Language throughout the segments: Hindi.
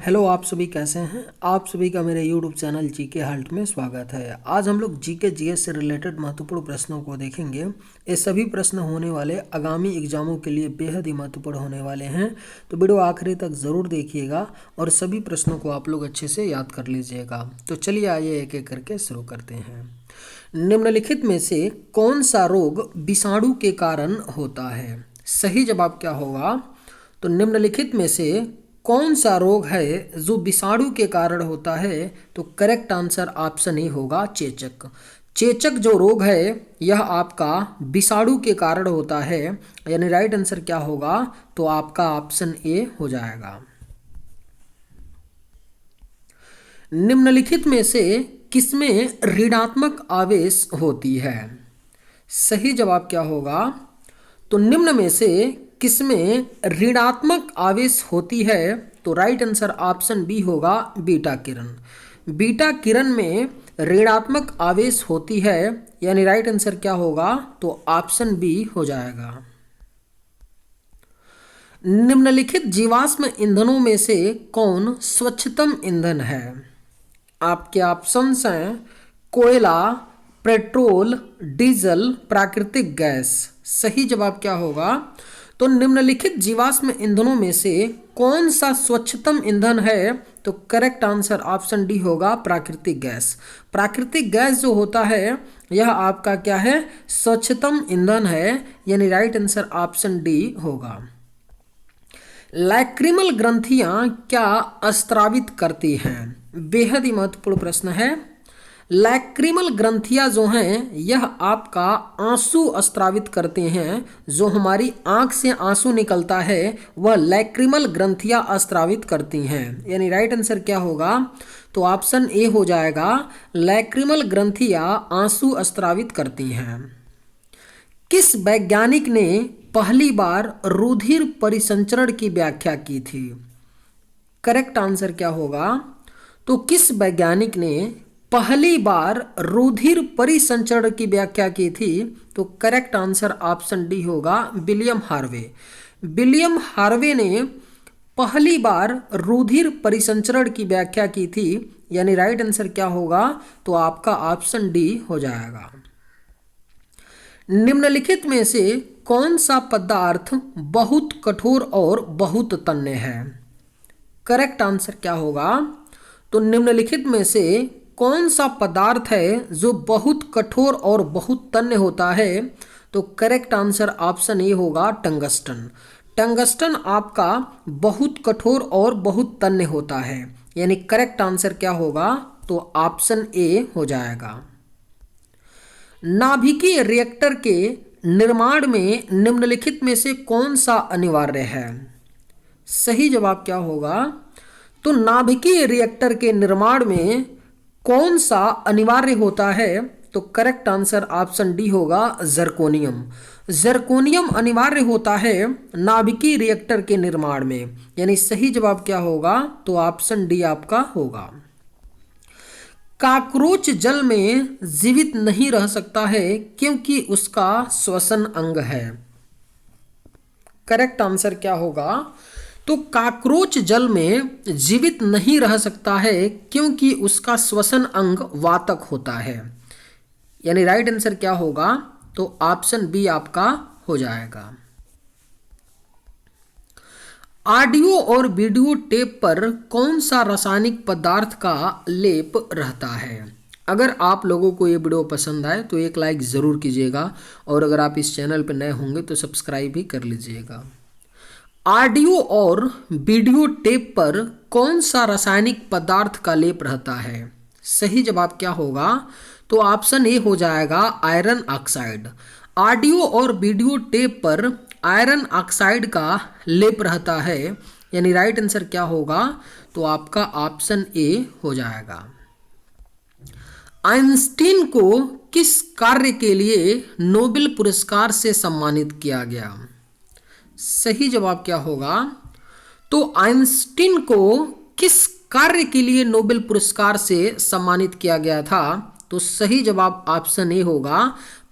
हेलो, आप सभी कैसे हैं। आप सभी का मेरे YouTube चैनल जीके हाल्ट में स्वागत है। आज हम लोग जीके जीएस से रिलेटेड महत्वपूर्ण प्रश्नों को देखेंगे। ये सभी प्रश्न होने वाले आगामी एग्जामों के लिए बेहद ही महत्वपूर्ण होने वाले हैं, तो वीडियो आखिरी तक ज़रूर देखिएगा और सभी प्रश्नों को आप लोग अच्छे से याद कर लीजिएगा। तो चलिए आइए एक एक करके शुरू करते हैं। निम्नलिखित में से कौन सा रोग विषाणु के कारण होता है? सही जवाब क्या होगा? तो निम्नलिखित में से कौन सा रोग है जो विषाणु के कारण होता है? तो करेक्ट आंसर ऑप्शन ए होगा चेचक। चेचक जो रोग है यह आपका विषाणु के कारण होता है, यानी राइट आंसर क्या होगा? तो आपका ऑप्शन ए हो जाएगा। निम्नलिखित में से किसमें ऋणात्मक आवेश होती है? सही जवाब क्या होगा? तो निम्न में से किसमें ऋणात्मक आवेश होती है? तो राइट आंसर ऑप्शन बी होगा बीटा किरण। बीटा किरण में ऋणात्मक आवेश होती है, यानी राइट आंसर क्या होगा? तो ऑप्शन बी हो जाएगा। निम्नलिखित जीवाश्म ईंधनों में से कौन स्वच्छतम ईंधन है? आपके ऑप्शंस हैं कोयला, पेट्रोल, डीजल, प्राकृतिक गैस। सही जवाब क्या होगा? तो निम्नलिखित जीवाश्म ईंधनों में से कौन सा स्वच्छतम ईंधन है? तो करेक्ट आंसर ऑप्शन डी होगा प्राकृतिक गैस। प्राकृतिक गैस जो होता है यह आपका क्या है? स्वच्छतम ईंधन है, यानी राइट आंसर ऑप्शन डी होगा। लैक्रिमल ग्रंथियां क्या स्त्रावित करती हैं? बेहद ही महत्वपूर्ण प्रश्न है। लैक्रिमल ग्रंथियां जो हैं यह आपका आंसू स्त्रावित करते हैं। जो हमारी आंख से आंसू निकलता है वह लैक्रिमल ग्रंथियां स्त्रावित करती हैं, यानी राइट आंसर क्या होगा? तो ऑप्शन ए हो जाएगा लैक्रिमल ग्रंथियां आंसू स्त्रावित करती हैं। किस वैज्ञानिक ने पहली बार रुधिर परिसंचरण की व्याख्या की थी? करेक्ट आंसर क्या होगा? तो किस वैज्ञानिक ने पहली बार रुधिर परिसंचरण की व्याख्या की थी? तो करेक्ट आंसर ऑप्शन डी होगा विलियम हार्वे। विलियम हार्वे ने पहली बार रुधिर परिसंचरण की व्याख्या की थी, यानी राइट आंसर क्या होगा? तो आपका ऑप्शन डी हो जाएगा। निम्नलिखित में से कौन सा पदार्थ बहुत कठोर और बहुत तन्य है? करेक्ट आंसर क्या होगा? तो निम्नलिखित में से कौन सा पदार्थ है जो बहुत कठोर और बहुत तन्य होता है? तो करेक्ट आंसर ऑप्शन ए होगा टंगस्टन। टंगस्टन आपका बहुत कठोर और बहुत तन्य होता है, यानी करेक्ट आंसर क्या होगा? तो ऑप्शन ए हो जाएगा। नाभिकीय रिएक्टर के निर्माण में निम्नलिखित में से कौन सा अनिवार्य है? सही जवाब क्या होगा? तो नाभिकीय रिएक्टर के निर्माण में कौन सा अनिवार्य होता है? तो करेक्ट आंसर ऑप्शन डी होगा जर्कोनियम। जर्कोनियम अनिवार्य होता है नाभिकीय रिएक्टर के निर्माण में, यानी सही जवाब क्या होगा? तो ऑप्शन डी आपका होगा। कॉकरोच जल में जीवित नहीं रह सकता है क्योंकि उसका श्वसन अंग है। करेक्ट आंसर क्या होगा? तो कॉकरोच जल में जीवित नहीं रह सकता है क्योंकि उसका श्वसन अंग वातक होता है, यानी राइट आंसर क्या होगा? तो ऑप्शन बी आपका हो जाएगा। ऑडियो और वीडियो टेप पर कौन सा रासायनिक पदार्थ का लेप रहता है? अगर आप लोगों को ये वीडियो पसंद आए तो एक लाइक ज़रूर कीजिएगा, और अगर आप इस चैनल पर नए होंगे तो सब्सक्राइब भी कर लीजिएगा। ऑडियो और वीडियो टेप पर कौन सा रासायनिक पदार्थ का लेप रहता है? सही जवाब क्या होगा? तो ऑप्शन ए हो जाएगा आयरन ऑक्साइड। ऑडियो और वीडियो टेप पर आयरन ऑक्साइड का लेप रहता है, यानी राइट आंसर क्या होगा? तो आपका ऑप्शन ए हो जाएगा। आइंस्टीन को किस कार्य के लिए नोबेल पुरस्कार से सम्मानित किया गया? सही जवाब क्या होगा? तो आइंस्टीन को किस कार्य के लिए नोबेल पुरस्कार से सम्मानित किया गया था? तो सही जवाब ऑप्शन ए होगा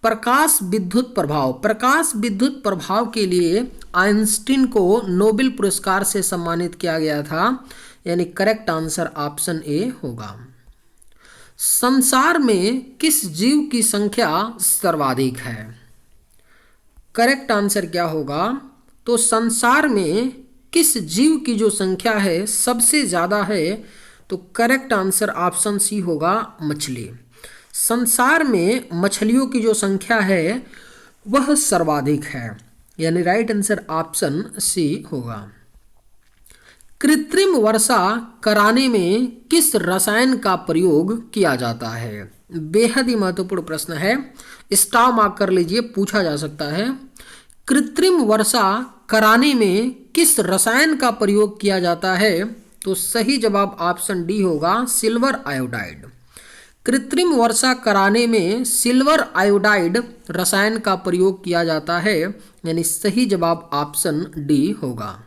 प्रकाश विद्युत प्रभाव, प्रकाश विद्युत प्रभाव के लिए आइंस्टीन को नोबेल पुरस्कार से सम्मानित किया गया था, यानी करेक्ट आंसर ऑप्शन ए होगा। संसार में किस जीव की संख्या सर्वाधिक है? करेक्ट आंसर क्या होगा? तो संसार में किस जीव की जो संख्या है सबसे ज़्यादा है, तो करेक्ट आंसर ऑप्शन सी होगा, मछली। संसार में मछलियों की जो संख्या है वह सर्वाधिक है, यानी राइट आंसर ऑप्शन सी होगा। कृत्रिम वर्षा कराने में किस रसायन का प्रयोग किया जाता है? बेहद ही महत्वपूर्ण प्रश्न है, स्टार मार्क कर लीजिए, पूछा जा सकता है। कृत्रिम वर्षा कराने में किस रसायन का प्रयोग किया जाता है? तो सही जवाब ऑप्शन डी होगा, सिल्वर आयोडाइड। कृत्रिम वर्षा कराने में सिल्वर आयोडाइड रसायन का प्रयोग किया जाता है, यानी सही जवाब ऑप्शन डी होगा।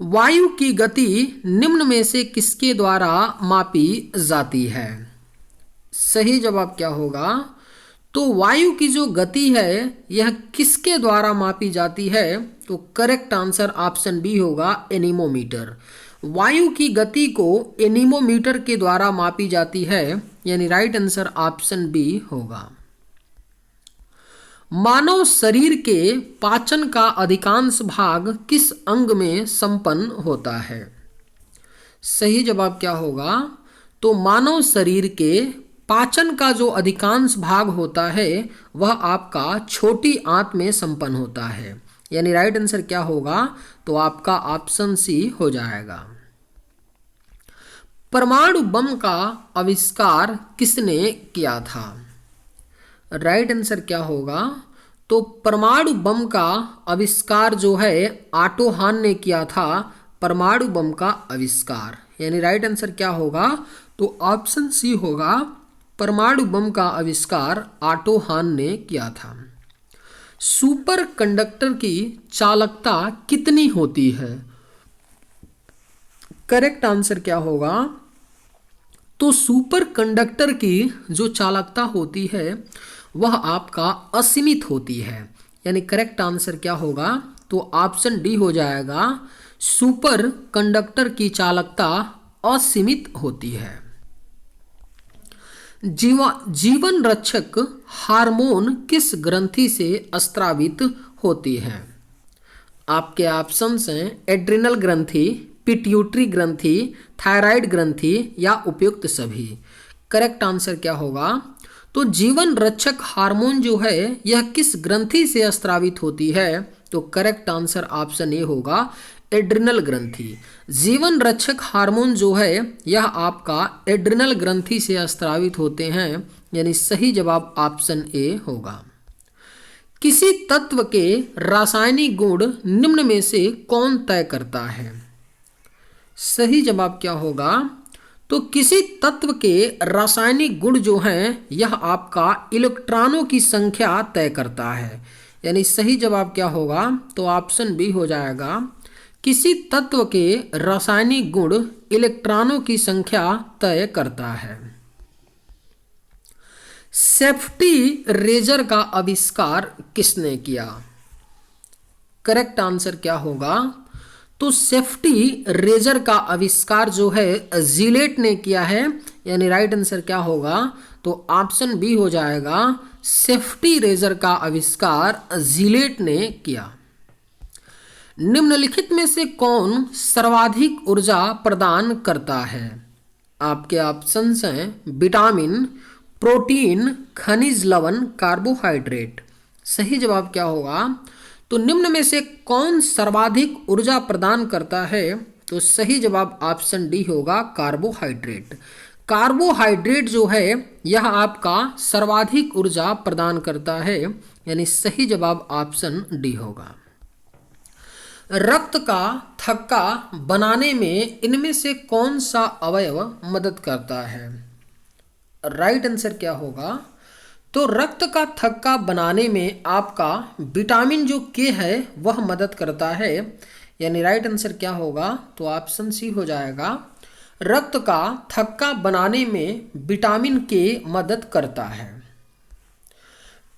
वायु की गति निम्न में से किसके द्वारा मापी जाती है? सही जवाब क्या होगा? तो वायु की जो गति है यह किसके द्वारा मापी जाती है? तो करेक्ट आंसर ऑप्शन बी होगा, एनीमोमीटर। वायु की गति को एनीमोमीटर के द्वारा मापी जाती है, यानी राइट आंसर ऑप्शन बी होगा। मानव शरीर के पाचन का अधिकांश भाग किस अंग में संपन्न होता है? सही जवाब क्या होगा? तो मानव शरीर के पाचन का जो अधिकांश भाग होता है वह आपका छोटी आंत में संपन्न होता है, यानी राइट आंसर क्या होगा? तो आपका ऑप्शन सी हो जाएगा। परमाणु बम का आविष्कार किसने किया था? राइट आंसर क्या होगा? तो परमाणु बम का आविष्कार जो है ऑटो हान ने किया था, परमाणु बम का आविष्कार, यानी राइट आंसर क्या होगा? तो ऑप्शन सी होगा, परमाणु बम का आविष्कार ऑटो हान ने किया था। सुपर कंडक्टर की चालकता कितनी होती है? करेक्ट आंसर क्या होगा? तो सुपर कंडक्टर की जो चालकता होती है वह आपका असीमित होती है, यानी करेक्ट आंसर क्या होगा? तो ऑप्शन डी हो जाएगा, सुपर कंडक्टर की चालकता असीमित होती है। जीवन रक्षक हार्मोन किस ग्रंथि से स्रावित होती है? आपके ऑप्शंस हैं एड्रिनल ग्रंथि, पिट्यूटरी ग्रंथि, थायराइड ग्रंथि या उपयुक्त सभी। करेक्ट आंसर क्या होगा? तो जीवन रक्षक हार्मोन जो है यह किस ग्रंथि से स्रावित होती है? तो करेक्ट आंसर ऑप्शन ए होगा, एड्रिनल ग्रंथि। जीवन रक्षक हार्मोन जो है यह आपका एड्रिनल ग्रंथि से स्रावित होते हैं, यानी सही जवाब ऑप्शन ए होगा। किसी तत्व के रासायनिक गुण निम्न में से कौन तय करता है? सही जवाब क्या होगा? तो किसी तत्व के रासायनिक गुण जो हैं यह आपका इलेक्ट्रॉनों की संख्या तय करता है, यानी सही जवाब क्या होगा? तो ऑप्शन बी हो जाएगा, किसी तत्व के रासायनिक गुण इलेक्ट्रॉनों की संख्या तय करता है। सेफ्टी रेजर का आविष्कार किसने किया? करेक्ट आंसर क्या होगा? तो सेफ्टी रेजर का आविष्कार जो है जिलेट ने किया है, यानी राइट आंसर क्या होगा? तो ऑप्शन बी हो जाएगा, सेफ्टी रेजर का आविष्कार जिलेट ने किया। निम्नलिखित में से कौन सर्वाधिक ऊर्जा प्रदान करता है? आपके ऑप्शंस हैं विटामिन, प्रोटीन, खनिज लवण, कार्बोहाइड्रेट। सही जवाब क्या होगा? तो निम्न में से कौन सर्वाधिक ऊर्जा प्रदान करता है? तो सही जवाब ऑप्शन डी होगा, कार्बोहाइड्रेट। कार्बोहाइड्रेट जो है यह आपका सर्वाधिक ऊर्जा प्रदान करता है, यानी सही जवाब ऑप्शन डी होगा। रक्त का थक्का बनाने में इनमें से कौन सा अवयव मदद करता है? राइट आंसर क्या होगा? तो रक्त का थक्का बनाने में आपका विटामिन जो के है वह मदद करता है, यानी राइट आंसर क्या होगा? तो ऑप्शन सी हो जाएगा, रक्त का थक्का बनाने में विटामिन के मदद करता है।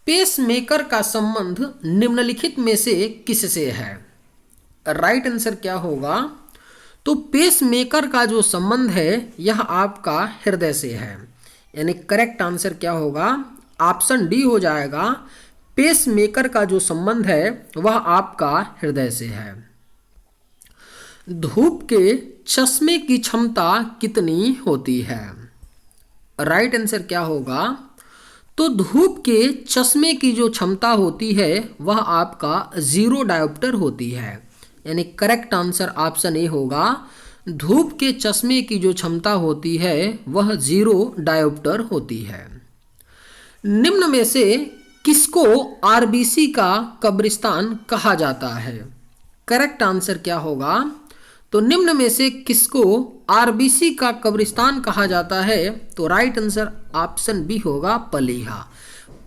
पेसमेकर का संबंध निम्नलिखित में से किससे है? राइट आंसर क्या होगा? तो पेसमेकर का जो संबंध है यह आपका हृदय से है, यानी करेक्ट आंसर क्या होगा? ऑप्शन डी हो जाएगा। पेसमेकर का जो संबंध है वह आपका हृदय से है। धूप के चश्मे की क्षमता कितनी होती है? राइट आंसर क्या होगा? तो धूप के चश्मे की जो क्षमता होती है वह आपका 0 डायोप्टर होती है, यानी करेक्ट आंसर ऑप्शन ए होगा। धूप के चश्मे की जो क्षमता होती है वह 0 डायोप्टर होती है। निम्न में से किसको आरबीसी का कब्रिस्तान कहा जाता है? करेक्ट आंसर क्या होगा? तो निम्न में से किसको आरबीसी का कब्रिस्तान कहा जाता है? तो राइट आंसर ऑप्शन बी होगा, पलीहा।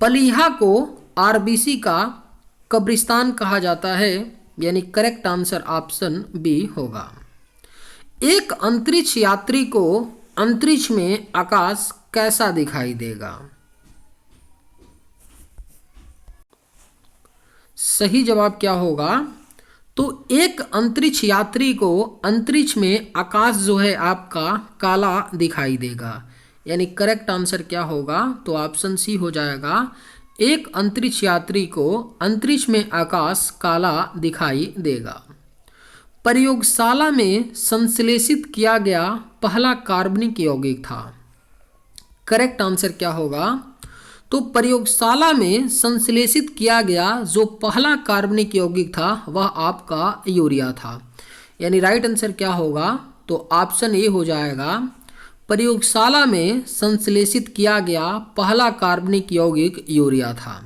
पलीहा को आरबीसी का कब्रिस्तान कहा जाता है, यानी करेक्ट आंसर ऑप्शन बी होगा। एक अंतरिक्ष यात्री को अंतरिक्ष में आकाश कैसा दिखाई देगा? सही जवाब क्या होगा? तो एक अंतरिक्ष यात्री को अंतरिक्ष में आकाश जो है आपका काला दिखाई देगा, यानी करेक्ट आंसर क्या होगा? तो ऑप्शन सी हो जाएगा। एक अंतरिक्ष यात्री को अंतरिक्ष में आकाश काला दिखाई देगा। प्रयोगशाला में संश्लेषित किया गया पहला कार्बनिक यौगिक था। करेक्ट आंसर क्या होगा? तो प्रयोगशाला में संश्लेषित किया गया जो पहला कार्बनिक यौगिक था वह आपका यूरिया था, यानी राइट आंसर क्या होगा? तो ऑप्शन ए हो जाएगा। प्रयोगशाला में संश्लेषित किया गया पहला कार्बनिक यौगिक यूरिया था।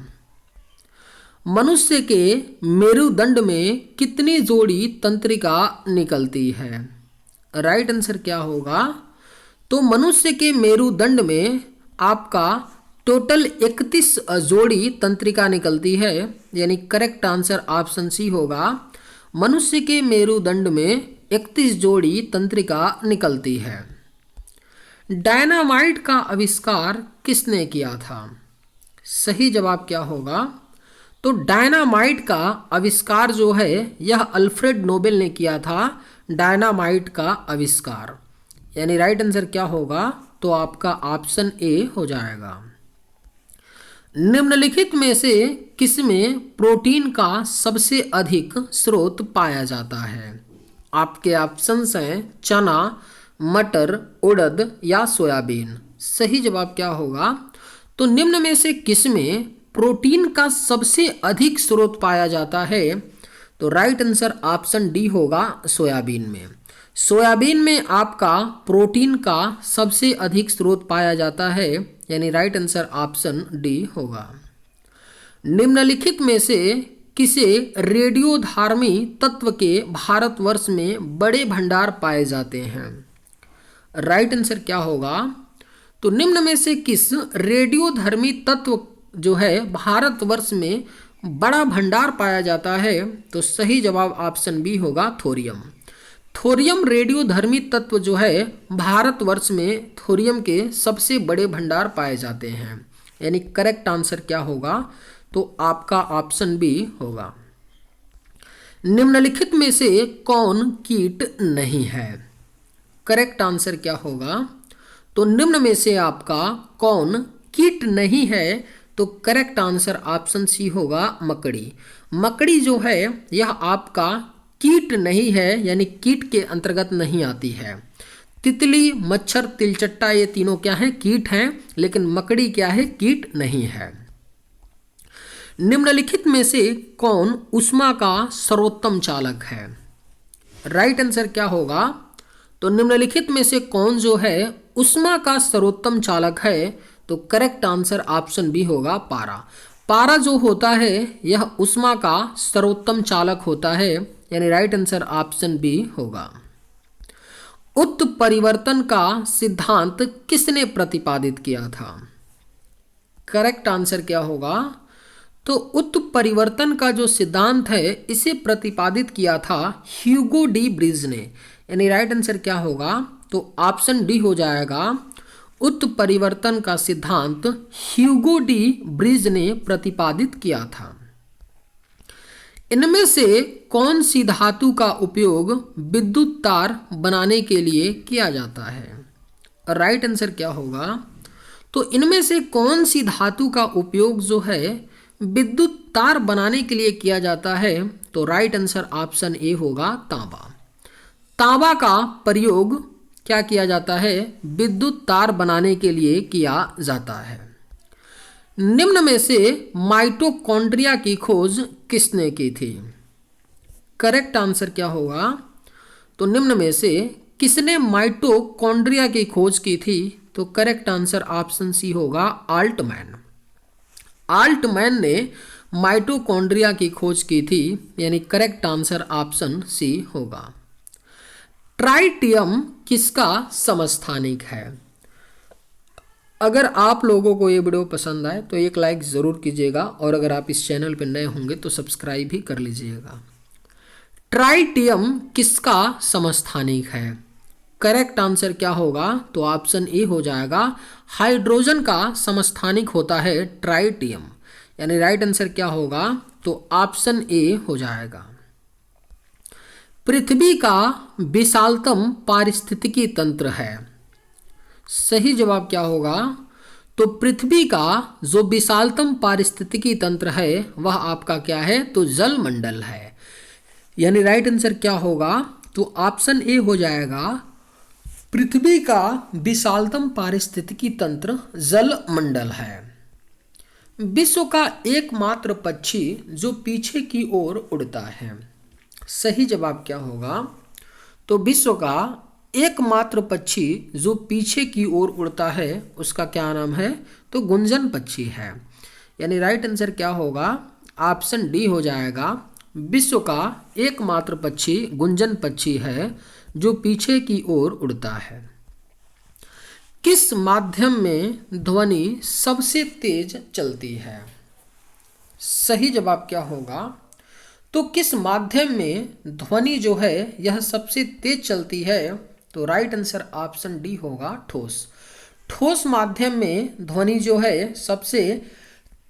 मनुष्य के मेरुदंड में कितनी जोड़ी तंत्रिका निकलती है? राइट आंसर क्या होगा? तो मनुष्य के मेरुदंड में आपका टोटल 31 जोड़ी तंत्रिका निकलती है, यानी करेक्ट आंसर ऑप्शन सी होगा। मनुष्य के मेरुदंड में 31 जोड़ी तंत्रिका निकलती है। डायनामाइट का आविष्कार किसने किया था? सही जवाब क्या होगा? तो डायनामाइट का आविष्कार जो है यह अल्फ्रेड नोबेल ने किया था। डायनामाइट का आविष्कार, यानी राइट आंसर क्या होगा? तो आपका ऑप्शन ए हो जाएगा। निम्नलिखित में से किसमें प्रोटीन का सबसे अधिक स्रोत पाया जाता है? आपके ऑप्शंस हैं चना, मटर, उड़द या सोयाबीन। सही जवाब क्या होगा? तो निम्न में से किसमें प्रोटीन का सबसे अधिक स्रोत पाया जाता है? तो राइट आंसर ऑप्शन डी होगा, सोयाबीन में। सोयाबीन में आपका प्रोटीन का सबसे अधिक स्रोत पाया जाता है, यानी राइट आंसर ऑप्शन डी होगा। निम्नलिखित में से किसे रेडियोधर्मी तत्व के भारतवर्ष में बड़े भंडार पाए जाते हैं? राइट आंसर क्या होगा? तो निम्न में से किस रेडियोधर्मी तत्व जो है भारतवर्ष में बड़ा भंडार पाया जाता है? तो सही जवाब ऑप्शन बी होगा, थोरियम। थोरियम रेडियोधर्मी तत्व जो है भारतवर्ष में थोरियम के सबसे बड़े भंडार पाए जाते हैं, यानी करेक्ट आंसर क्या होगा? तो आपका ऑप्शन बी होगा। निम्नलिखित में से कौन कीट नहीं है? करेक्ट आंसर क्या होगा? तो निम्न में से आपका कौन कीट नहीं है? तो करेक्ट आंसर ऑप्शन सी होगा, मकड़ी। मकड़ी जो है यह आपका कीट नहीं है, यानी कीट के अंतर्गत नहीं आती है। तितली, मच्छर, तिलचट्टा ये तीनों क्या हैं? कीट हैं, लेकिन मकड़ी क्या है? कीट नहीं है। निम्नलिखित में से कौन ऊष्मा का सर्वोत्तम चालक है? राइट आंसर क्या होगा? तो निम्नलिखित में से कौन जो है ऊष्मा का सर्वोत्तम चालक है? तो करेक्ट आंसर ऑप्शन बी होगा, पारा। पारा जो होता है यह ऊष्मा का सर्वोत्तम चालक होता है, यानी राइट आंसर ऑप्शन बी होगा। उत्परिवर्तन का सिद्धांत किसने प्रतिपादित किया था? करेक्ट आंसर क्या होगा? तो उत्परिवर्तन का जो सिद्धांत है इसे प्रतिपादित किया था ह्यूगो डी ब्रिज ने, यानी राइट आंसर क्या होगा? तो ऑप्शन डी हो जाएगा। उत्परिवर्तन का सिद्धांत ह्यूगो डी ब्रिज ने प्रतिपादित किया था। इनमें से कौन सी धातु का उपयोग विद्युत तार बनाने के लिए किया जाता है? राइट आंसर क्या होगा? तो इनमें से कौन सी धातु का उपयोग जो है विद्युत तार बनाने के लिए किया जाता है? तो राइट आंसर ऑप्शन ए होगा तांबा। तांबा का प्रयोग क्या किया जाता है? विद्युत तार बनाने के लिए किया जाता है। निम्न में से माइटोकॉन्ड्रिया की खोज किसने की थी? करेक्ट आंसर क्या होगा? तो निम्न में से किसने माइटोकॉन्ड्रिया की खोज की थी? तो करेक्ट आंसर ऑप्शन सी होगा आल्टमैन। आल्टमैन ने माइटोकॉन्ड्रिया की खोज की थी, यानी करेक्ट आंसर ऑप्शन सी होगा। ट्राइटियम किसका समस्थानिक है? अगर आप लोगों को ये वीडियो पसंद आए तो एक लाइक ज़रूर कीजिएगा, और अगर आप इस चैनल पर नए होंगे तो सब्सक्राइब भी कर लीजिएगा। ट्राइटियम किसका समस्थानिक है? करेक्ट आंसर क्या होगा? तो ऑप्शन ए हो जाएगा, हाइड्रोजन का समस्थानिक होता है ट्राइटियम, यानी राइट आंसर क्या होगा? तो ऑप्शन ए हो जाएगा। पृथ्वी का विशालतम पारिस्थितिकी तंत्र है। सही जवाब क्या होगा? तो पृथ्वी का जो विशालतम पारिस्थितिकी तंत्र है वह आपका क्या है? तो जलमंडल है, यानी राइट आंसर क्या होगा? तो ऑप्शन ए हो जाएगा, पृथ्वी का विशालतम पारिस्थितिकी तंत्र जलमंडल है। विश्व का एकमात्र पक्षी जो पीछे की ओर उड़ता है। सही जवाब क्या होगा? तो विश्व का एकमात्र पक्षी जो पीछे की ओर उड़ता है उसका क्या नाम है? तो गुंजन पक्षी है, यानी राइट आंसर क्या होगा? ऑप्शन डी हो जाएगा, विश्व का एकमात्र पक्षी गुंजन पक्षी है जो पीछे की ओर उड़ता है। किस माध्यम में ध्वनि सबसे तेज चलती है? सही जवाब क्या होगा? तो किस माध्यम में ध्वनि जो है यह सबसे तेज चलती है? तो राइट आंसर ऑप्शन डी होगा, ठोस। ठोस माध्यम में ध्वनि जो है सबसे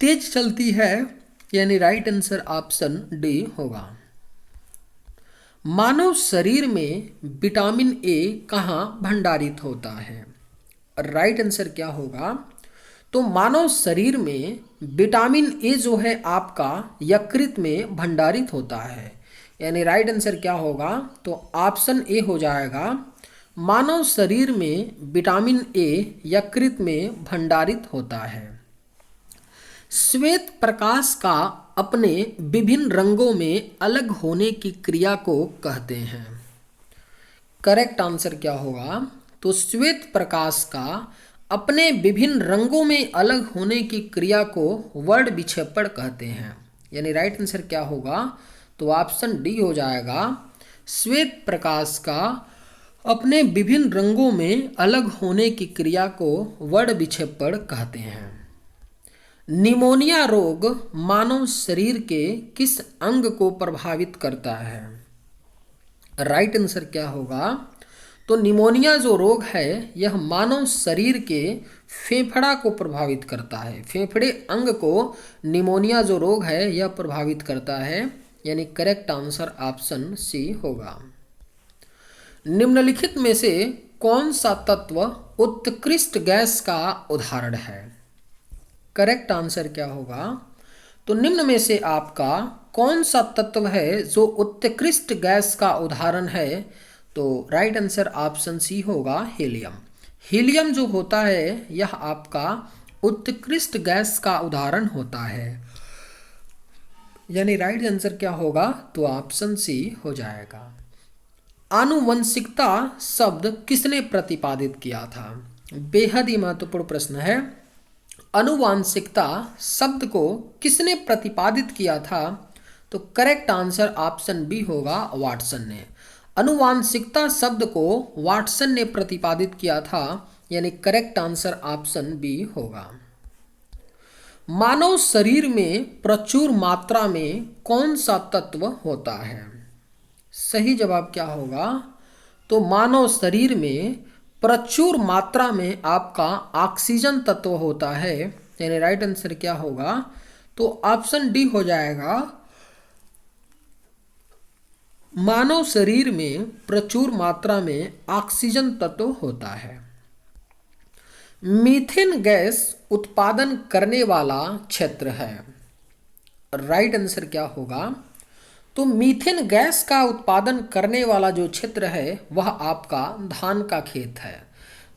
तेज चलती है, यानी राइट आंसर ऑप्शन डी होगा। मानव शरीर में विटामिन ए कहाँ भंडारित होता है? राइट आंसर क्या होगा? तो मानव शरीर में विटामिन ए जो है आपका यकृत में भंडारित होता है, यानी राइट आंसर क्या होगा? तो ऑप्शन ए हो जाएगा, मानव शरीर में विटामिन ए यकृत में भंडारित होता है। श्वेत प्रकाश का अपने विभिन्न रंगों में अलग होने की क्रिया को कहते हैं। करेक्ट आंसर क्या होगा? तो श्वेत प्रकाश का अपने विभिन्न रंगों में अलग होने की क्रिया को वर्ण विक्षेपण कहते हैं, यानी राइट आंसर क्या होगा? तो ऑप्शन डी हो जाएगा, श्वेत प्रकाश का अपने विभिन्न रंगों में अलग होने की क्रिया को वर्ण विक्षेपण कहते हैं। निमोनिया रोग मानव शरीर के किस अंग को प्रभावित करता है? राइट आंसर क्या होगा? तो निमोनिया जो रोग है यह मानव शरीर के फेफड़ा को प्रभावित करता है। फेफड़े अंग को निमोनिया जो रोग है यह प्रभावित करता है, यानी करेक्ट आंसर ऑप्शन सी होगा। निम्नलिखित में से कौन सा तत्व उत्कृष्ट गैस का उदाहरण है? करेक्ट आंसर क्या होगा? तो निम्न में से आपका कौन सा तत्व है जो उत्कृष्ट गैस का उदाहरण है? तो राइट आंसर ऑप्शन सी होगा, हीलियम। हीलियम जो होता है यह आपका उत्कृष्ट गैस का उदाहरण होता है, यानी राइट आंसर क्या होगा? तो ऑप्शन सी हो जाएगा। आनुवंशिकता शब्द किसने प्रतिपादित किया था? बेहद ही महत्वपूर्ण प्रश्न है। आनुवंशिकता शब्द को किसने प्रतिपादित किया था? तो करेक्ट आंसर ऑप्शन बी होगा, वाटसन ने। आनुवंशिकता शब्द को वाटसन ने प्रतिपादित किया था, यानी करेक्ट आंसर ऑप्शन बी होगा। मानव शरीर में प्रचुर मात्रा में कौन सा तत्व होता है? सही जवाब क्या होगा? तो मानव शरीर में प्रचुर मात्रा में आपका ऑक्सीजन तत्व होता है, यानी राइट आंसर क्या होगा? तो ऑप्शन डी हो जाएगा। मानव शरीर में प्रचुर मात्रा में ऑक्सीजन तत्व होता है। मीथेन गैस उत्पादन करने वाला क्षेत्र है, राइट आंसर क्या होगा? तो मीथेन गैस का उत्पादन करने वाला जो क्षेत्र है वह आपका धान का खेत है।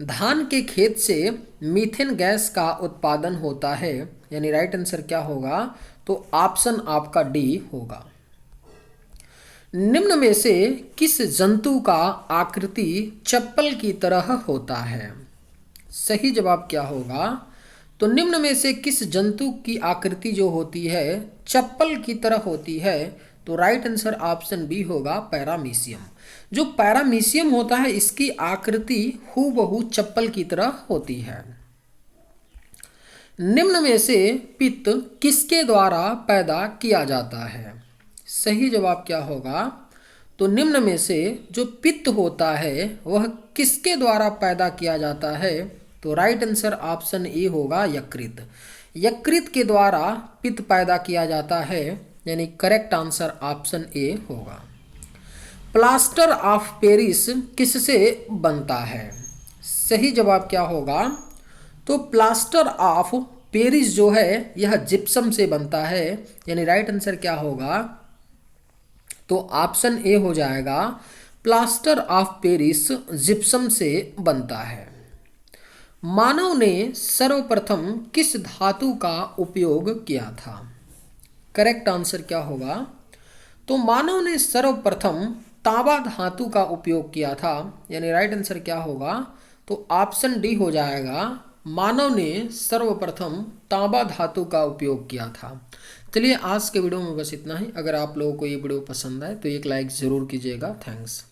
धान के खेत से मीथेन गैस का उत्पादन होता है, यानी राइट आंसर क्या होगा? तो ऑप्शन आपका डी होगा। निम्न में से किस जंतु का आकृति चप्पल की तरह होता है? सही जवाब क्या होगा? तो निम्न में से किस जंतु की आकृति जो होती है चप्पल की तरह होती है? तो राइट आंसर ऑप्शन बी होगा, पैरामीशियम। जो पैरामीशियम होता है इसकी आकृति हूबहू चप्पल की तरह होती है। निम्न में से पित्त किसके द्वारा पैदा किया जाता है? सही जवाब क्या होगा? तो निम्न में से जो पित्त होता है वह किसके द्वारा पैदा किया जाता है? तो राइट आंसर ऑप्शन ए होगा, यकृत। यकृत के द्वारा पित्त पैदा किया जाता है, यानी करेक्ट आंसर ऑप्शन ए होगा। प्लास्टर ऑफ पेरिस किससे बनता है? सही जवाब क्या होगा? तो प्लास्टर ऑफ पेरिस जो है यह जिप्सम से बनता है, यानी राइट आंसर क्या होगा? तो ऑप्शन ए हो जाएगा, प्लास्टर ऑफ पेरिस जिप्सम से बनता है। मानव ने सर्वप्रथम किस धातु का उपयोग किया था? करेक्ट आंसर क्या होगा? तो मानव ने सर्वप्रथम तांबा धातु का उपयोग किया था, यानी राइट आंसर क्या होगा? तो ऑप्शन डी हो जाएगा, मानव ने सर्वप्रथम तांबा धातु का उपयोग किया था। चलिए आज के वीडियो में बस इतना ही। अगर आप लोगों को ये वीडियो पसंद आए तो एक लाइक ज़रूर कीजिएगा। थैंक्स।